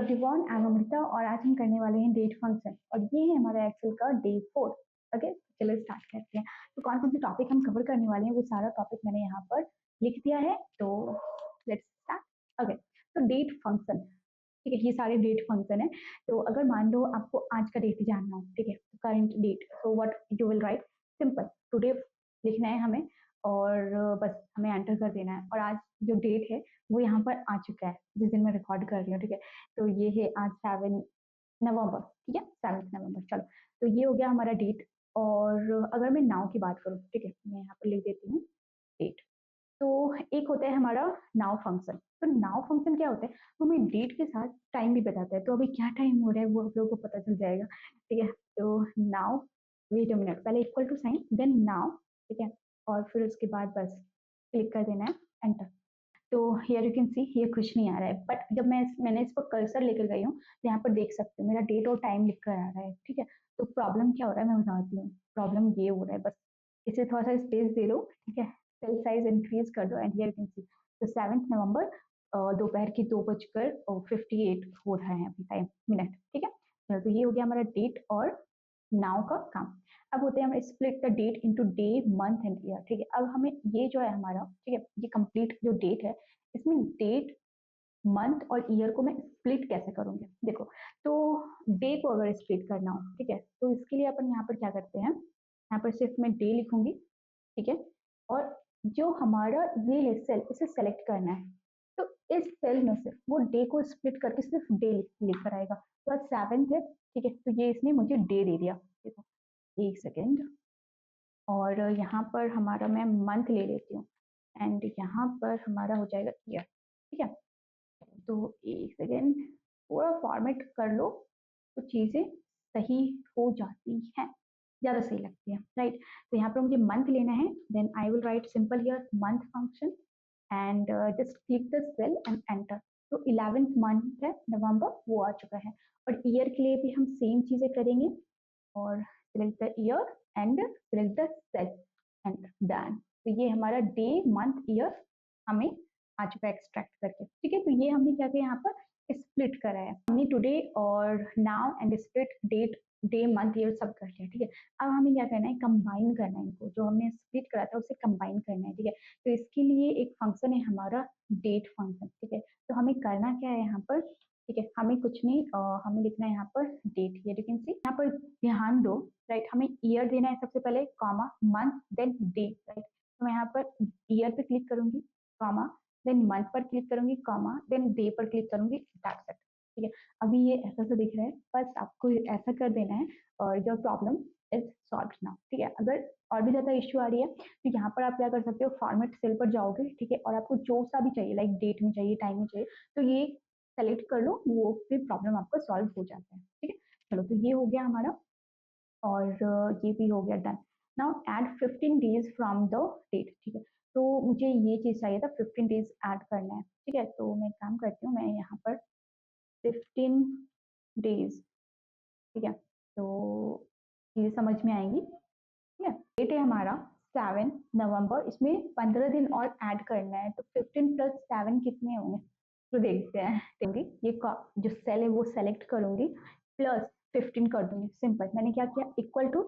Everyone, I am Amrita और आज हम करने वाले हैं डेट फंक्शन और ये है हमारा एक्सेल का डे 4। ओके, चलो स्टार्ट करते हैं। तो कौन कौन से टॉपिक हम कवर करने वाले हैं वो सारा टॉपिक मैंने यहाँ पर लिख दिया है, तो लेट्स स्टार्ट। ओके, तो डेट फंक्शन, ठीक है, ये सारे डेट फंक्शन है। तो अगर मान लो आपको आज का डेट जानना हो, ठीक है, current date, so what you will write, simple today लिखना है हमें और बस हमें एंटर कर देना है। और आज जो डेट है वो यहाँ पर आ चुका है जिस दिन मैं रिकॉर्ड कर रही हूँ, ठीक है। तो ये है आज 7 नवंबर, ठीक है, 7 नवंबर। चलो, तो ये हो गया हमारा डेट। और अगर मैं नाउ की बात करूँ, ठीक है, मैं यहाँ पर लिख देती हूँ डेट। तो एक होता है हमारा नाउ फंक्शन। तो नाउ फंक्शन क्या होता है, वो हमें डेट के साथ टाइम भी बताता है। तो अभी क्या टाइम हो रहा है वो आप लोगों को पता चल जाएगा, ठीक है। तो नाउ, वेट अ मिनट, पहले equal to sign then now, ठीक है, और फिर उसके बाद बस क्लिक कर देना है एंटर। तो हियर यू कैन सी ये कुछ नहीं आ रहा है, बट जब मैंने इस पर कर्सर लेकर गई हूँ तो यहाँ पर देख सकते हो मेरा डेट और टाइम लिख कर आ रहा है, ठीक है। तो प्रॉब्लम क्या हो रहा है मैं बताती हूँ। प्रॉब्लम ये हो रहा है, बस इसे थोड़ा सा स्पेस दे दो, ठीक है, सेल साइज इंक्रीज कर दो and here you can see तो 7 नवंबर दोपहर की 2:58 हो रहा है अभी टाइम, मिनट, ठीक है। तो ये हो गया हमारा डेट और नाउ का काम। अब होते हैं हमें split the date into day, month and year, ठीक है। अब हमें ये जो है हमारा, ठीक है, ये कंप्लीट जो डेट है इसमें डेट, मंथ और ईयर को मैं स्प्लिट कैसे करूंगी, देखो। तो डे को अगर स्प्लिट करना हो, ठीक है, तो इसके लिए अपन यहाँ पर क्या करते हैं, यहाँ पर सिर्फ मैं डे लिखूंगी, ठीक है। और जो हमारा ये है सेल, इसे सेलेक्ट करना है। तो इस सेल में से वो डे को स्प्लिट करके सिर्फ डे लिख कर आएगा। तो आज 7 है, ठीक है, तो ये इसने मुझे डे दे दिया, देखो, एक सेकेंड। और यहाँ पर हमारा मैं मंथ ले लेती हूँ एंड यहाँ पर हमारा हो जाएगा ईयर, ठीक है। तो एक सेकेंड, थोड़ा फॉर्मेट कर लो तो चीजें सही हो जाती हैं, ज्यादा सही लगती है, राइट। तो यहाँ पर मुझे मंथ लेना है, then I will write simple here month function and just click the cell and enter. तो 11th मंथ है नवंबर, वो आ चुका है। और ईयर के लिए भी हम सेम चीजें करेंगे और select the year and select the cell and done। तो ये हमारा डे, मंथ, ईयर हमें आ चुका है एक्सट्रैक्ट करके, ठीक है। तो ये हमने क्या किया, यहाँ पर स्प्लिट करा है हमने टुडे और now and split date, day, month, year सब कर लिया, ठीक है। अब हमें क्या करना है, कंबाइन करना है इनको, जो हमने स्प्लिट करा था उसे कंबाइन करना है, ठीक है। तो इसके लिए एक फंक्शन है हमारा डेट फंक्शन, ठीक है। तो हमें करना क्या है यहाँ पर, ठीक है, हमें कुछ नहीं, हमें लिखना है यहाँ पर डेट, ये लेकिन सी यहाँ पर ध्यान दो, राइट। हमें ईयर देना है सबसे पहले, comma, month then day, right. तो मैं यहाँ पर ईयर पे क्लिक करूंगी, कॉमा, देन मंथ पर क्लिक करूंगी, कॉमा, देन डे पर क्लिक करूंगी, दैट्स इट, ठीक है। अभी ये ऐसा सा दिख रहा है, बस आपको ऐसा कर देना है और जो प्रॉब्लम इज सॉल्व नाउ, ठीक है। अगर और भी ज्यादा इश्यू आ रही है तो यहाँ पर आप क्या कर सकते हो, फॉर्मेट सेल पर जाओगे, ठीक है, और आपको जो सा भी चाहिए, लाइक डेट में चाहिए, टाइम में चाहिए, तो ये सेलेक्ट कर लो, वो फिर प्रॉब्लम आपका सॉल्व हो जाता है, ठीक है। चलो, तो ये हो गया हमारा और ये भी हो गया done. Now add 15 days from the date, ठीक है। तो मुझे ये चीज चाहिए था, 15 डेज ऐड करना है, ठीक है। तो मैं काम करती हूँ, मैं यहाँ पर 15 डेज, ठीक है, तो ये समझ में आएंगी, ठीक है। डेट है हमारा 7 नवंबर, इसमें 15 दिन और ऐड करना है, तो 15 प्लस 7 कितने होंगे, तो देखते हैं। ये जो सेल है वो सेलेक्ट करूंगी, प्लस 15 कर दूंगी, सिंपल। मैंने क्या किया, इक्वल टू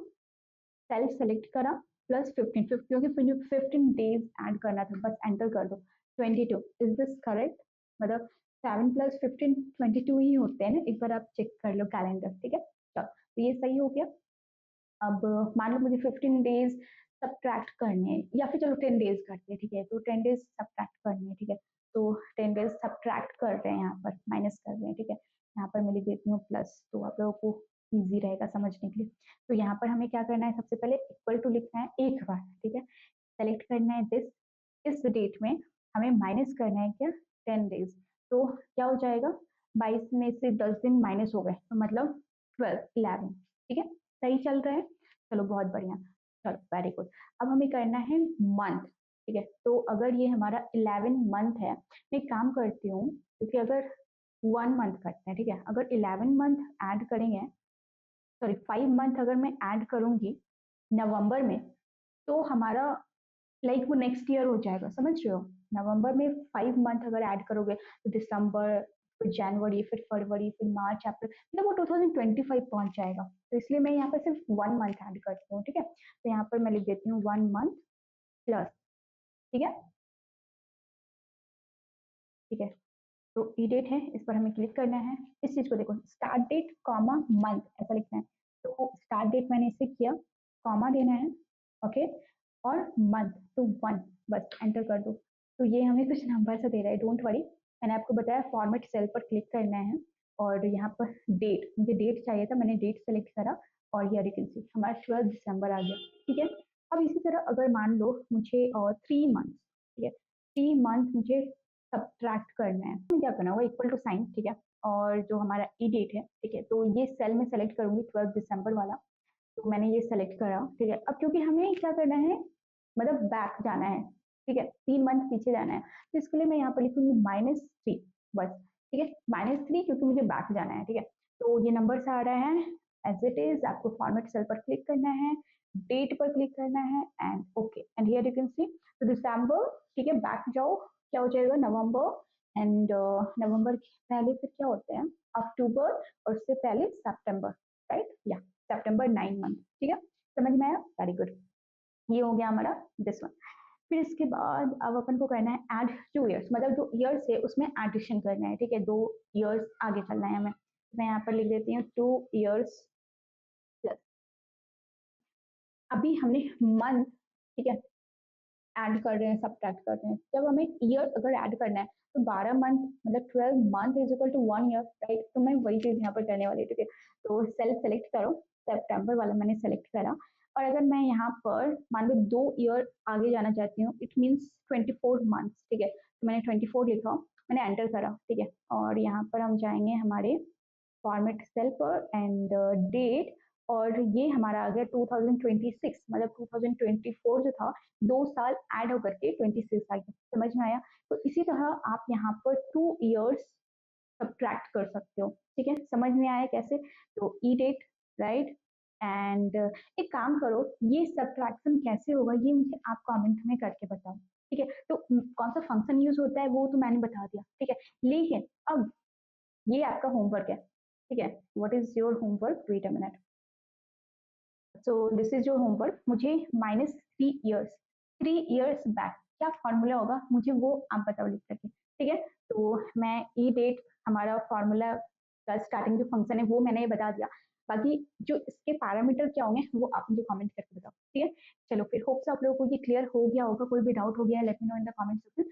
सेल सेलेक्ट करा प्लस 15, क्योंकि 15 डेज ऐड करना था, बस एंटर कर दो। 22, इज दिस करेक्ट, मतलब 7 प्लस 15 22 ही होते हैं ना, एक बार आप चेक कर लो कैलेंडर, ठीक है। तो ये सही हो गया। अब मान लो मुझे 15 डेज सब्ट्रैक्ट करने हैं, या फिर चलो 10 डेज करते हैं, ठीक है। तो 10 डेज सब्ट्रैक्ट करने हैं, ठीक है। तो 10 डेज सब्ट्रैक्ट कर रहे हैं, यहाँ पर माइनस कर रहे हैं, ठीक है। यहाँ पर मैं लिख देती हूँ प्लस, तो आप लोगों को ईजी रहेगा समझने के लिए। तो यहाँ पर हमें क्या करना है, सबसे पहले इक्वल टू लिखना है एक बार, ठीक है। सेलेक्ट करना है दिस, इस डेट में हमें माइनस करना है क्या, 10 डेज। तो क्या हो जाएगा, 22 में से 10 दिन माइनस हो गए, तो मतलब 12, 11, ठीक है। सही चल रहा है, चलो बहुत बढ़िया, चलो वेरी गुड। अब हमें करना है मंथ, ठीक है। तो अगर ये हमारा 11 मंथ है, मैं एक काम करती हूँ, क्योंकि अगर 1 मंथ करते हैं, ठीक है, अगर 11 मंथ ऐड करेंगे, सॉरी 5 मंथ अगर मैं ऐड करूंगी नवंबर में, तो हमारा लाइक वो नेक्स्ट ईयर हो जाएगा, समझ रहे हो। नवंबर में 5 मंथ अगर ऐड करोगे तो दिसंबर, फिर जनवरी, फिर फरवरी, फिर मार्च, अप्रैल, मतलब वो 2025 पहुँच जाएगा। तो इसलिए मैं यहाँ पर सिर्फ 1 मंथ ऐड करती हूँ, ठीक है? तो यहाँ पर मैं लिख देती हूँ 1 मंथ प्लस, ठीक है? ठीक है? तो ई डेट है, इस पर हमें क्लिक करना है। इस चीज़ को देखो, स्टार्ट डेट कॉमा मंथ ऐसा लिखना है। तो स्टार्ट डेट मैंने इसे किया, कॉमा देना है, ओके? और मंथ तो 1 बस एंटर कर दो। तो ये हमें कुछ नंबर सा दे रहा है, डोंट वरी। मैंने आपको बताया फॉर्मेट सेल पर क्लिक करना है और यहाँ पर डेट, मुझे डेट चाहिए था, मैंने डेट सेलेक्ट करा और हियर यू कैन सी हमारा 12 दिसंबर आ गया, ठीक है? अब इसी तरह अगर मान लो मुझे 3 मंथ्स, ठीक है? 3 मंथ मुझे सब्ट्रैक्ट करना है, तो क्या करना होगा, इक्वल टू साइन, ठीक है? और जो हमारा ई डेट है, ठीक है? तो ये सेल में सेलेक्ट करूंगी 12 दिसंबर वाला, तो मैंने ये सेलेक्ट करा, ठीक है? अब क्योंकि हमें क्या करना है, मतलब बैक जाना है, ठीक है? 3 मंथ पीछे जाना है, तो इसके लिए मैं यहाँ पर लिखूंगी -3 बस, ठीक है? -3 क्योंकि मुझे बैक जाना है, ठीक है? तो ये नंबर आ रहा है एज इट इज, आपको फॉर्मेट सेल पर क्लिक करना है, डेट पर क्लिक करना है and okay, and here you can see तो दिसंबर, ठीक है? बैक जाओ, क्या हो जाएगा, नवंबर एंड नवंबर के पहले फिर क्या होते हैं, अक्टूबर, और उससे पहले सितंबर, राइट? या सितंबर 9 मंथ, ठीक है? समझ में आया? Very good. ये हो गया हमारा दिस वन। फिर इसके बाद अब अपन को करना है ऐड 2 इयर्स, मतलब जो इयर्स है उसमें एडिशन करना है, ठीक है? 2 इयर्स आगे चलना है हमें। मैं यहाँ पर लिख देती हूँ 2 इयर्स प्लस। अभी हमने मंथ, ठीक है, ऐड कर रहे हैं, सब्ट्रैक्ट कर रहे हैं। जब हमें ईयर अगर ऐड करना है तो 12 मंथ मतलब 12 month is equal to 1 year, right? तो मैं वही चीज़ यहाँ पर करने वाली हूँ, ठीक है? तो सेल सेलेक्ट करो, सितंबर वाला मैंने सेलेक्ट करा, और अगर मैं यहाँ पर मान लो 2 ईयर आगे जाना चाहती हूँ, इट मीन्स 24 मंथ्स, ठीक है? तो मैंने 24 लिखा, मैंने एंटर करा, ठीक है? और यहाँ पर हम जाएंगे हमारे फॉर्मेट सेल पर एंड डेट, और ये हमारा आ गया 2026, मतलब 2024 जो था 2 साल ऐड होकर के 26 आ गया। समझ में आया? तो इसी तरह आप यहाँ पर 2 इयर्स सब्ट्रैक्ट कर सकते हो, ठीक है? समझ में आया कैसे? तो ई डेट, राइट? एंड एक काम करो, ये सब्ट्रैक्शन कैसे होगा ये मुझे आप कमेंट में करके बताओ, ठीक है? तो कौन सा फंक्शन यूज होता है वो तो मैंने बता दिया, ठीक है? लेकिन अब ये आपका होमवर्क है, ठीक है? What is your homework, wait a minute. So this is your homework, मुझे -3 इयर्स, 3 इयर्स बैक क्या फॉर्मूला होगा मुझे वो आप बताओ लिख करके, ठीक है? तो मैं ई डेट, हमारा फॉर्मूला का स्टार्टिंग जो फंक्शन है वो मैंने ये बता दिया, बाकी जो इसके पैरामीटर क्या होंगे वो आप मुझे कमेंट करके बताओ, ठीक है? चलो फिर होप्स आप लोगों को ये क्लियर हो गया होगा, कोई भी डाउट हो गया let me know in the comment section.